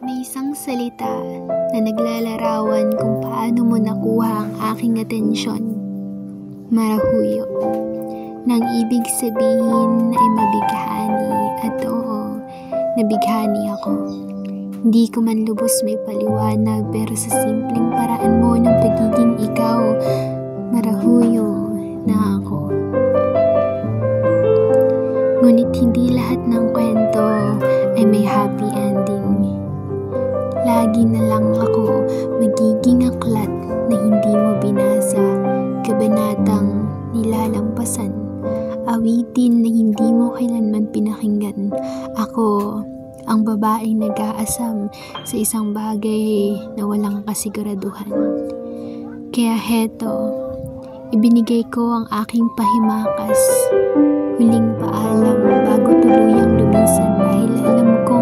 May isang salita na naglalarawan kung paano mo nakuha ang aking atensyon. Marahuyo. Nang ibig sabihin ay mabighani, at oo, nabighani ako. Hindi ko man lubos may paliwanag, pero sa simpleng paraan mo ng pagiging ikaw, marahuyo na ako. Ngunit hindi lahat ng kwento ay may happy ending. Lagi na lang ako magiging aklat na hindi mo binasa, kabanatang nilalampasan, awitin na hindi mo kailanman pinakinggan. Ako, ang babaeng nag-aasam sa isang bagay na walang kasiguraduhan. Kaya heto, ibinigay ko ang aking pahimakas, huling paalam bago tuluyang lumisan, dahil alam ko